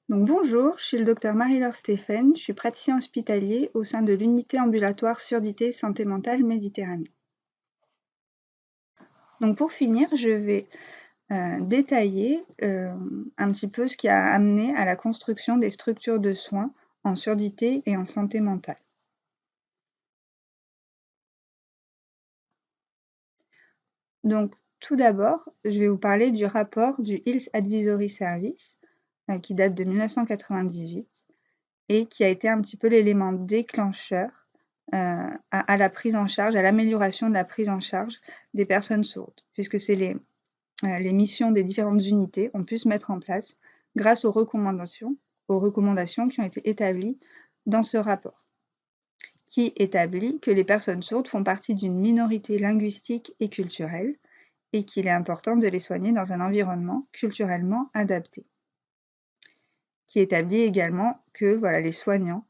Donc bonjour, je suis le docteur Marie-Laure Stéphane, je suis praticien hospitalier au sein de l'unité ambulatoire surdité santé mentale Méditerranée. Donc pour finir, je vais détailler un petit peu ce qui a amené à la construction des structures de soins en surdité et en santé mentale. Donc tout d'abord, je vais vous parler du rapport du Health Advisory Service qui date de 1998 et qui a été un petit peu l'élément déclencheur à la prise en charge, à l'amélioration de la prise en charge des personnes sourdes, puisque c'est les missions des différentes unités ont pu se mettre en place grâce aux recommandations qui ont été établies dans ce rapport, qui établit que les personnes sourdes font partie d'une minorité linguistique et culturelle et qu'il est important de les soigner dans un environnement culturellement adapté, qui établit également que voilà, les soignants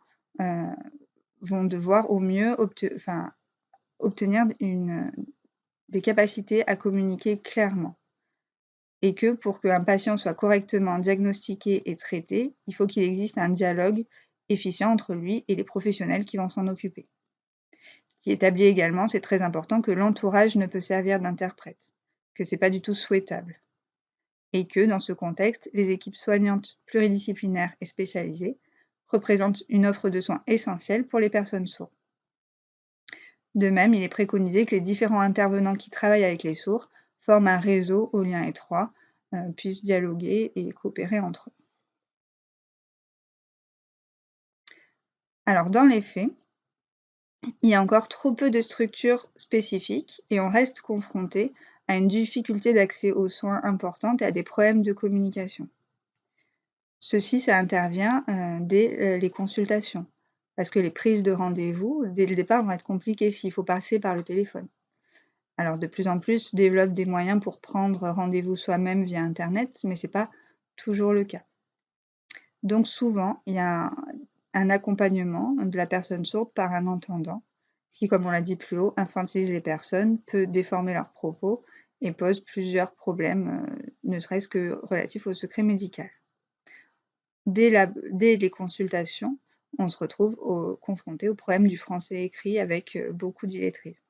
vont devoir au mieux obtenir des capacités à communiquer clairement. Et que pour qu'un patient soit correctement diagnostiqué et traité, il faut qu'il existe un dialogue efficient entre lui et les professionnels qui vont s'en occuper. Qui établit également, c'est très important, que l'entourage ne peut servir d'interprète, que ce n'est pas du tout souhaitable. Et que dans ce contexte, les équipes soignantes pluridisciplinaires et spécialisées représentent une offre de soins essentielle pour les personnes sourdes. De même, il est préconisé que les différents intervenants qui travaillent avec les sourds forment un réseau aux liens étroits, puissent dialoguer et coopérer entre eux. Alors, dans les faits, il y a encore trop peu de structures spécifiques et on reste confronté à une difficulté d'accès aux soins importante et à des problèmes de communication. Ceci, ça intervient dès les consultations, parce que les prises de rendez-vous, dès le départ, vont être compliquées s'il faut passer par le téléphone. Alors, de plus en plus, se développent des moyens pour prendre rendez-vous soi-même via Internet, mais ce n'est pas toujours le cas. Donc, souvent, il y a un accompagnement de la personne sourde par un entendant, ce qui, comme on l'a dit plus haut, infantilise les personnes, peut déformer leurs propos et pose plusieurs problèmes, ne serait-ce que relatifs au secret médical. Dès les consultations, on se retrouve confronté au problème du français écrit avec beaucoup d'illettrisme.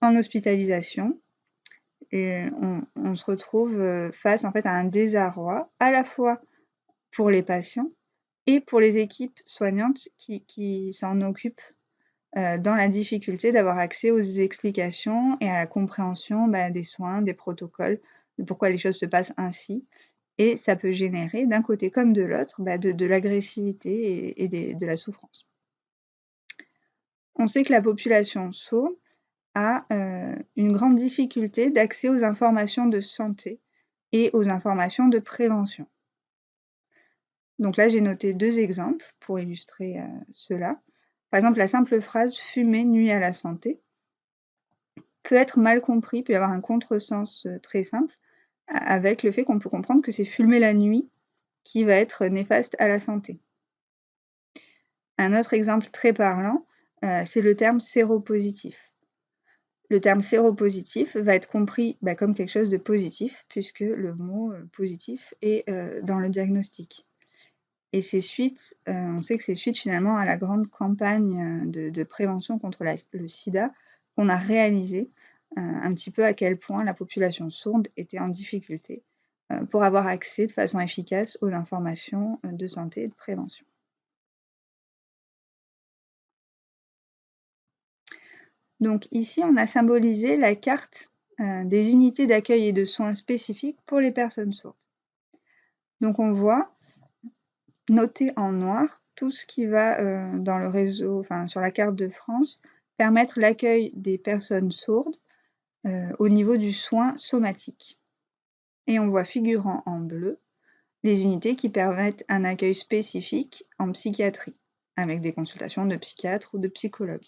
En hospitalisation, on se retrouve face en fait à un désarroi, à la fois pour les patients et pour les équipes soignantes qui s'en occupent, dans la difficulté d'avoir accès aux explications et à la compréhension des soins, des protocoles, de pourquoi les choses se passent ainsi. Et ça peut générer, d'un côté comme de l'autre, de l'agressivité et de la souffrance. On sait que la population sourde a une grande difficulté d'accès aux informations de santé et aux informations de prévention. Donc là, j'ai noté 2 exemples pour illustrer cela. Par exemple, la simple phrase « fumer nuit à la santé » peut être mal compris, peut y avoir un contresens très simple, avec le fait qu'on peut comprendre que c'est fumer la nuit qui va être néfaste à la santé. Un autre exemple très parlant, c'est le terme séropositif. Le terme séropositif va être compris comme quelque chose de positif, puisque le mot positif est dans le diagnostic. Et c'est suite, on sait que c'est suite finalement à la grande campagne de prévention contre le sida qu'on a réalisé un petit peu à quel point la population sourde était en difficulté pour avoir accès de façon efficace aux informations de santé et de prévention. Donc ici, on a symbolisé la carte des unités d'accueil et de soins spécifiques pour les personnes sourdes. Donc on voit noté en noir tout ce qui va dans le réseau, sur la carte de France, permettre l'accueil des personnes sourdes au niveau du soin somatique. Et on voit figurant en bleu les unités qui permettent un accueil spécifique en psychiatrie, avec des consultations de psychiatres ou de psychologues.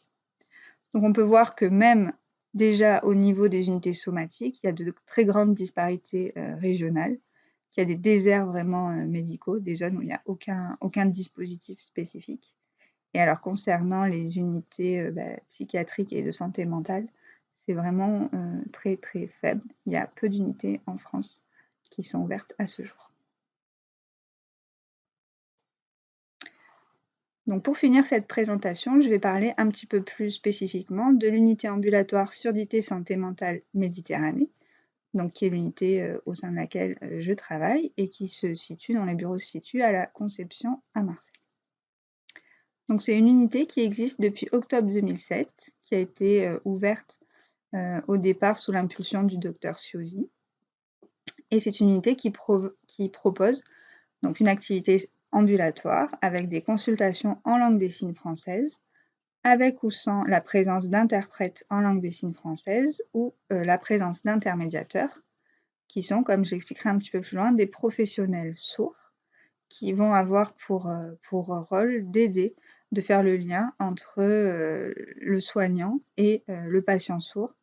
Donc on peut voir que même déjà au niveau des unités somatiques, il y a de très grandes disparités régionales, qu'il y a des déserts vraiment médicaux, des zones où il n'y a aucun dispositif spécifique. Et alors concernant les unités psychiatriques et de santé mentale, c'est vraiment très très faible. Il y a peu d'unités en France qui sont ouvertes à ce jour. Donc pour finir cette présentation, je vais parler un petit peu plus spécifiquement de l'unité ambulatoire surdité santé mentale Méditerranée, donc qui est l'unité au sein de laquelle je travaille et qui se situe, dont les bureaux se situent à la Conception à Marseille. Donc c'est une unité qui existe depuis octobre 2007, qui a été ouverte au départ sous l'impulsion du docteur Ciosi. Et c'est une unité qui propose donc une activité ambulatoire avec des consultations en langue des signes française, avec ou sans la présence d'interprètes en langue des signes française ou la présence d'intermédiateurs, qui sont, comme j'expliquerai un petit peu plus loin, des professionnels sourds qui vont avoir pour rôle d'aider, de faire le lien entre le soignant et le patient sourd,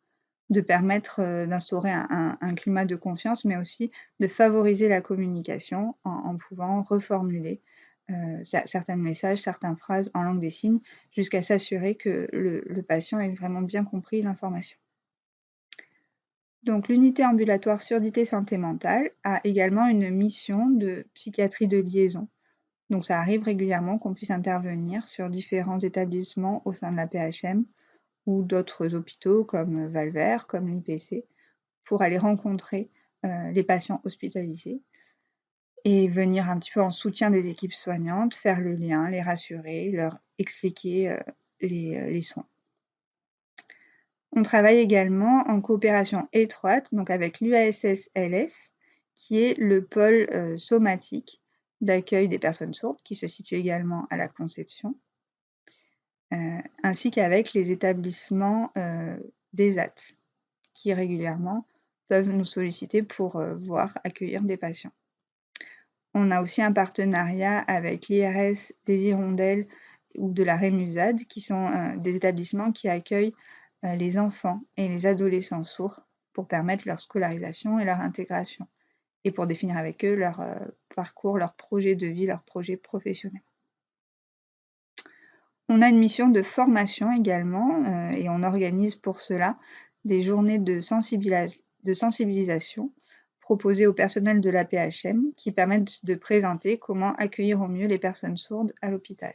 de permettre d'instaurer un climat de confiance, mais aussi de favoriser la communication en pouvant reformuler certains messages, certaines phrases en langue des signes, jusqu'à s'assurer que le patient ait vraiment bien compris l'information. Donc l'unité ambulatoire surdité santé mentale a également une mission de psychiatrie de liaison. Donc ça arrive régulièrement qu'on puisse intervenir sur différents établissements au sein de la PHM ou d'autres hôpitaux comme Valvert, comme l'IPC, pour aller rencontrer les patients hospitalisés et venir un petit peu en soutien des équipes soignantes, faire le lien, les rassurer, leur expliquer les soins. On travaille également en coopération étroite donc avec l'UASS-LS, qui est le pôle somatique d'accueil des personnes sourdes, qui se situe également à la Conception, ainsi qu'avec les établissements d'ESAT, qui régulièrement peuvent nous solliciter pour voir accueillir des patients. On a aussi un partenariat avec l'IRS des Hirondelles ou de la Rémusade, qui sont des établissements qui accueillent les enfants et les adolescents sourds pour permettre leur scolarisation et leur intégration, et pour définir avec eux leur parcours, leur projet de vie, leur projet professionnel. On a une mission de formation également, et on organise pour cela des journées de sensibilisation proposées au personnel de la PHM qui permettent de présenter comment accueillir au mieux les personnes sourdes à l'hôpital.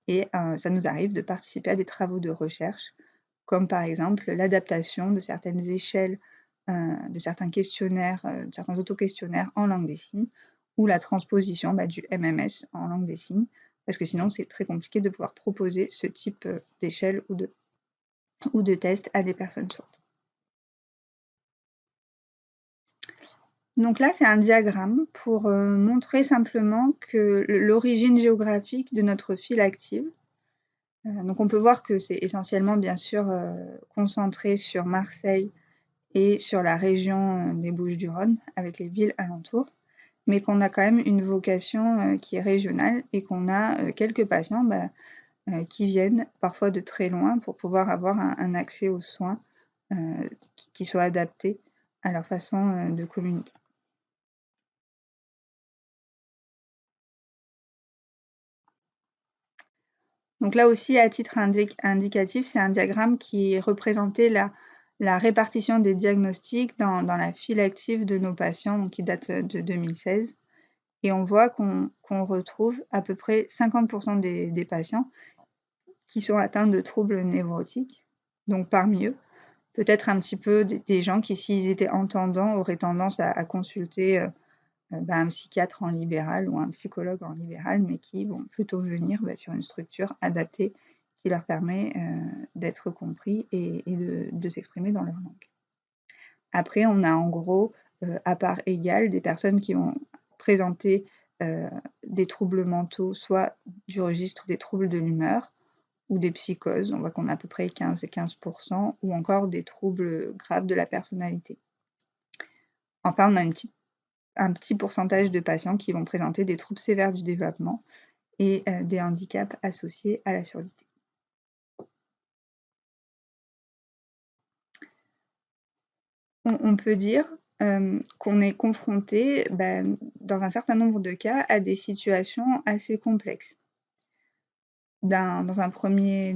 Et ça nous arrive de participer à des travaux de recherche, comme par exemple l'adaptation de certaines échelles, de certains questionnaires, de certains autoquestionnaires en langue des signes, ou la transposition du MMS en langue des signes, parce que sinon c'est très compliqué de pouvoir proposer ce type d'échelle ou de test à des personnes sourdes. Donc là, c'est un diagramme pour montrer simplement que l'origine géographique de notre file active. Donc on peut voir que c'est essentiellement bien sûr concentré sur Marseille et sur la région des Bouches-du-Rhône, avec les villes alentours, mais qu'on a quand même une vocation qui est régionale et qu'on a quelques patients qui viennent parfois de très loin pour pouvoir avoir un accès aux soins qui soit adapté à leur façon de communiquer. Donc là aussi, à titre indicatif, c'est un diagramme qui représentait la répartition des diagnostics dans la file active de nos patients, donc qui date de 2016. Et on voit qu'on retrouve à peu près 50% des patients qui sont atteints de troubles névrotiques. Donc parmi eux, peut-être un petit peu des gens qui, s'ils étaient entendants, auraient tendance à consulter un psychiatre en libéral ou un psychologue en libéral, mais qui vont plutôt venir sur une structure adaptée qui leur permet d'être compris et de s'exprimer dans leur langue. Après, on a en gros, à part égale, des personnes qui vont présenter des troubles mentaux, soit du registre des troubles de l'humeur ou des psychoses, on voit qu'on a à peu près 15 et 15%, ou encore des troubles graves de la personnalité. Enfin, on a un petit pourcentage de patients qui vont présenter des troubles sévères du développement et des handicaps associés à la surdité. On peut dire qu'on est confronté, dans un certain nombre de cas, à des situations assez complexes. Dans un premier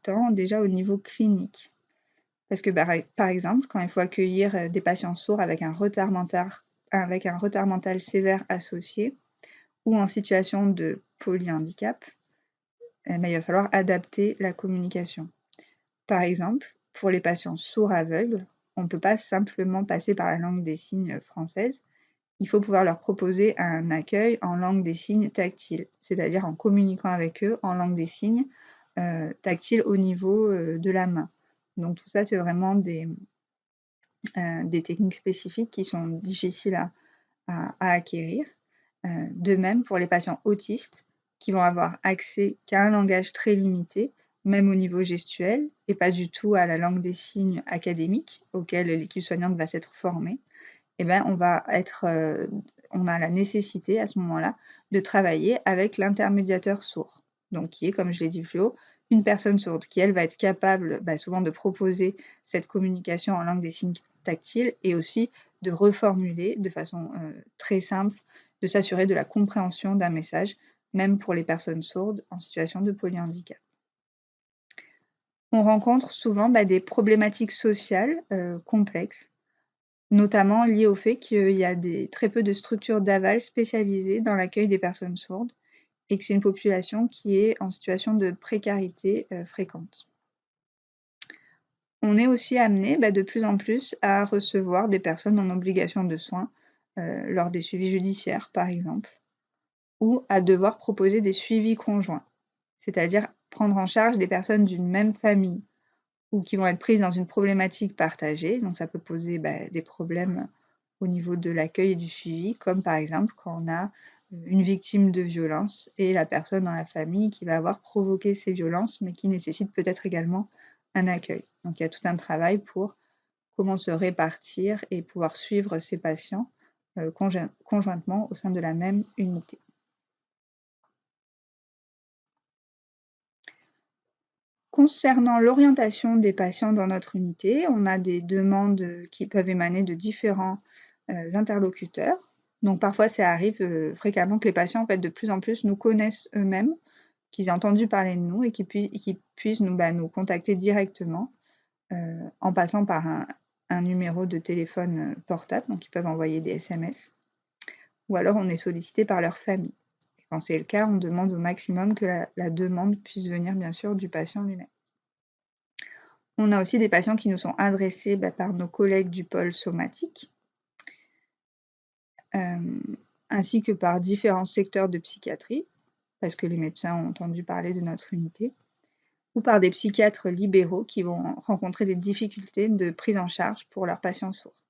temps, déjà au niveau clinique. Parce que par exemple, quand il faut accueillir des patients sourds avec un retard mental sévère associé, ou en situation de polyhandicap, il va falloir adapter la communication. Par exemple, pour les patients sourds-aveugles, on ne peut pas simplement passer par la langue des signes française. Il faut pouvoir leur proposer un accueil en langue des signes tactile, c'est-à-dire en communiquant avec eux en langue des signes tactile au niveau de la main. Donc tout ça, c'est vraiment des techniques spécifiques qui sont difficiles à acquérir. De même, pour les patients autistes, qui vont avoir accès qu'à un langage très limité, même au niveau gestuel, et pas du tout à la langue des signes académique, auquel l'équipe soignante va s'être formée, eh ben, on a la nécessité à ce moment-là de travailler avec l'intermédiateur sourd. Donc, qui est, comme je l'ai dit plus haut, une personne sourde qui, elle, va être capable souvent de proposer cette communication en langue des signes tactile et aussi de reformuler de façon très simple, de s'assurer de la compréhension d'un message, même pour les personnes sourdes en situation de polyhandicap. On rencontre souvent des problématiques sociales complexes, notamment liées au fait qu'il y a très peu de structures d'aval spécialisées dans l'accueil des personnes sourdes et que c'est une population qui est en situation de précarité fréquente. On est aussi amené de plus en plus à recevoir des personnes en obligation de soins lors des suivis judiciaires, par exemple, ou à devoir proposer des suivis conjoints, c'est-à-dire prendre en charge des personnes d'une même famille ou qui vont être prises dans une problématique partagée. Donc ça peut poser des problèmes au niveau de l'accueil et du suivi, comme par exemple quand on a une victime de violence et la personne dans la famille qui va avoir provoqué ces violences, mais qui nécessite peut-être également un accueil. Donc il y a tout un travail pour comment se répartir et pouvoir suivre ces patients conjointement au sein de la même unité. Concernant l'orientation des patients dans notre unité, on a des demandes qui peuvent émaner de différents interlocuteurs. Donc parfois, ça arrive fréquemment que les patients, en fait, de plus en plus nous connaissent eux-mêmes, qu'ils aient entendu parler de nous et qu'ils puissent nous contacter directement en passant par un numéro de téléphone portable, donc ils peuvent envoyer des SMS. Ou alors on est sollicité par leur famille. Et quand c'est le cas, on demande au maximum que la demande puisse venir bien sûr du patient lui-même. On a aussi des patients qui nous sont adressés par nos collègues du pôle somatique, ainsi que par différents secteurs de psychiatrie, parce que les médecins ont entendu parler de notre unité, ou par des psychiatres libéraux qui vont rencontrer des difficultés de prise en charge pour leurs patients sourds.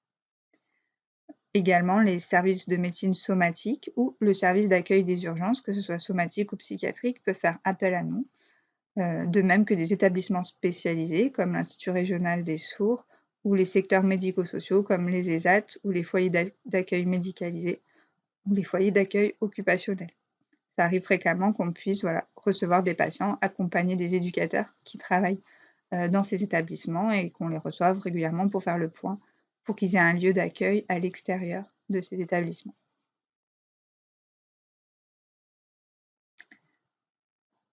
Également les services de médecine somatique ou le service d'accueil des urgences, que ce soit somatique ou psychiatrique, peuvent faire appel à nous, de même que des établissements spécialisés comme l'Institut régional des sourds ou les secteurs médico-sociaux comme les ESAT ou les foyers d'accueil médicalisés ou les foyers d'accueil occupationnels. Ça arrive fréquemment qu'on puisse recevoir des patients accompagnés des éducateurs qui travaillent dans ces établissements et qu'on les reçoive régulièrement pour faire le point, pour qu'ils aient un lieu d'accueil à l'extérieur de ces établissements.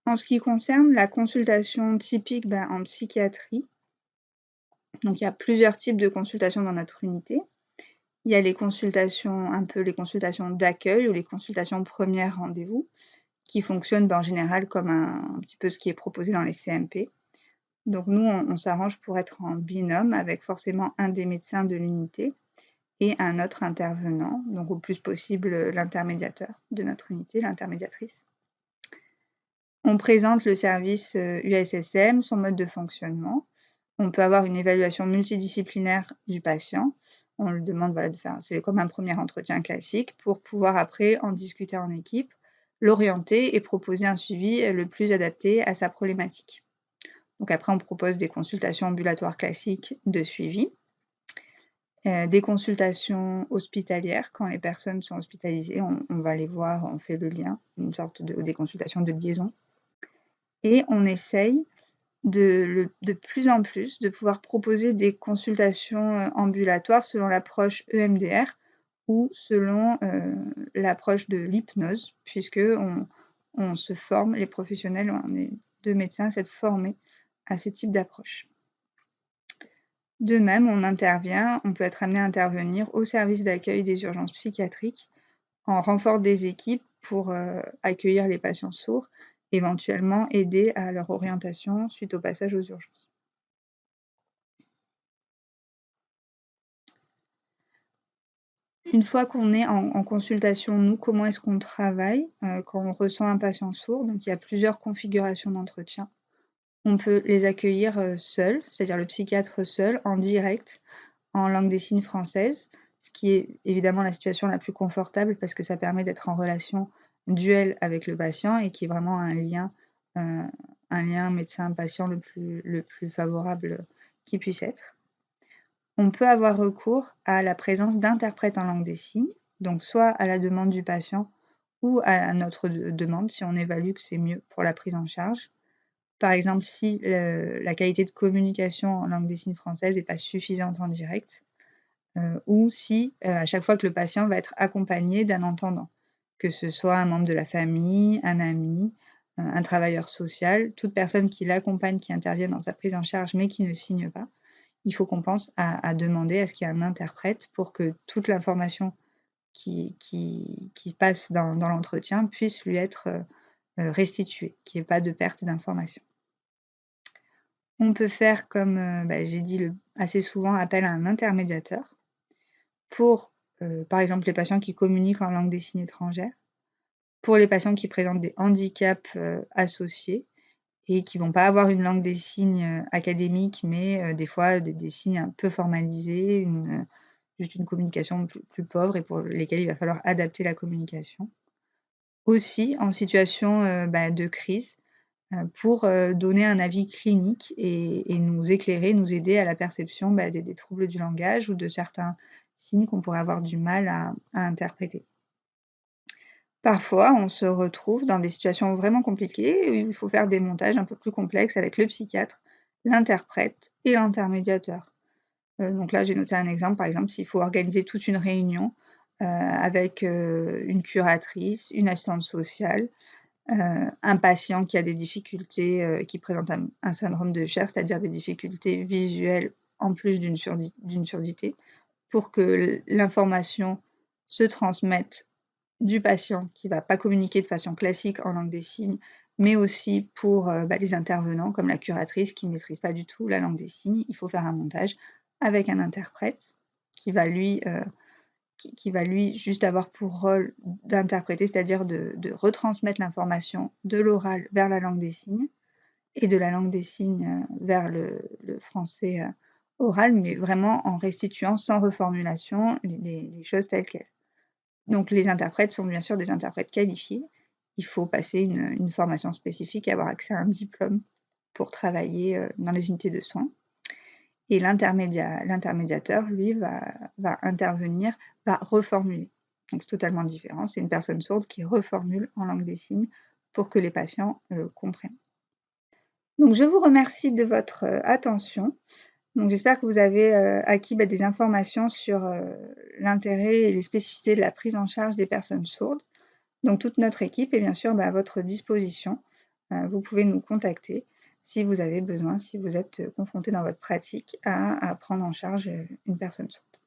En ce qui concerne la consultation typique en psychiatrie, donc il y a plusieurs types de consultations dans notre unité. Il y a les consultations d'accueil ou les consultations première rendez-vous, qui fonctionnent en général comme un petit peu ce qui est proposé dans les CMP. Donc nous, on s'arrange pour être en binôme avec forcément un des médecins de l'unité et un autre intervenant, donc au plus possible l'intermédiateur de notre unité, l'intermédiatrice. On présente le service USSM, son mode de fonctionnement. On peut avoir une évaluation multidisciplinaire du patient. On lui demande de faire, c'est comme un premier entretien classique, pour pouvoir après en discuter en équipe, l'orienter et proposer un suivi le plus adapté à sa problématique. Donc après, on propose des consultations ambulatoires classiques de suivi, des consultations hospitalières. Quand les personnes sont hospitalisées, on va les voir, on fait le lien, une sorte des consultations de liaison. Et on essaye de plus en plus de pouvoir proposer des consultations ambulatoires selon l'approche EMDR ou selon l'approche de l'hypnose, puisque on se forme, les professionnels, on est 2 médecins à s'être formés à ce type d'approche. De même, on peut être amené à intervenir au service d'accueil des urgences psychiatriques en renfort des équipes pour accueillir les patients sourds, éventuellement aider à leur orientation suite au passage aux urgences. Une fois qu'on est en consultation, nous, comment est-ce qu'on travaille quand on reçoit un patient sourd? Donc il y a plusieurs configurations d'entretien. On peut les accueillir seuls, c'est-à-dire le psychiatre seul, en direct, en langue des signes française, ce qui est évidemment la situation la plus confortable parce que ça permet d'être en relation duel avec le patient et qui est vraiment un lien médecin-patient le plus favorable qui puisse être. On peut avoir recours à la présence d'interprètes en langue des signes, donc soit à la demande du patient ou à notre demande si on évalue que c'est mieux pour la prise en charge. Par exemple, si la qualité de communication en langue des signes française n'est pas suffisante en direct, ou si à chaque fois que le patient va être accompagné d'un entendant, que ce soit un membre de la famille, un ami, un travailleur social, toute personne qui l'accompagne, qui intervient dans sa prise en charge mais qui ne signe pas, il faut qu'on pense à demander à ce qu'il y ait un interprète pour que toute l'information qui passe dans l'entretien puisse lui être restituée, qu'il n'y ait pas de perte d'information. On peut faire, comme j'ai dit assez souvent, appel à un intermédiateur pour, par exemple, les patients qui communiquent en langue des signes étrangère, pour les patients qui présentent des handicaps associés et qui ne vont pas avoir une langue des signes académique, mais des fois des signes un peu formalisés, juste une communication plus pauvre et pour lesquels il va falloir adapter la communication. Aussi en situation de crise, pour donner un avis clinique et nous éclairer, nous aider à la perception des troubles du langage ou de certains signes qu'on pourrait avoir du mal à interpréter. Parfois, on se retrouve dans des situations vraiment compliquées où il faut faire des montages un peu plus complexes avec le psychiatre, l'interprète et l'intermédiateur. Donc là, j'ai noté un exemple, par exemple, s'il faut organiser toute une réunion avec une curatrice, une assistante sociale, un patient qui a des difficultés, qui présente un syndrome de Sher, c'est-à-dire des difficultés visuelles en plus d'une surdité, pour que l'information se transmette du patient qui ne va pas communiquer de façon classique en langue des signes, mais aussi pour les intervenants comme la curatrice qui ne maîtrise pas du tout la langue des signes. Il faut faire un montage avec un interprète qui va lui juste avoir pour rôle d'interpréter, c'est-à-dire de retransmettre l'information de l'oral vers la langue des signes et de la langue des signes vers le français oral, mais vraiment en restituant sans reformulation les choses telles quelles. Donc les interprètes sont bien sûr des interprètes qualifiés. Il faut passer une formation spécifique et avoir accès à un diplôme pour travailler dans les unités de soins. Et l'intermédiateur, lui, va intervenir, va reformuler. Donc c'est totalement différent. C'est une personne sourde qui reformule en langue des signes pour que les patients comprennent. Donc je vous remercie de votre attention. Donc j'espère que vous avez acquis des informations sur l'intérêt et les spécificités de la prise en charge des personnes sourdes. Donc toute notre équipe est bien sûr à votre disposition. Vous pouvez nous contacter si vous avez besoin, si vous êtes confronté dans votre pratique à prendre en charge une personne sourde.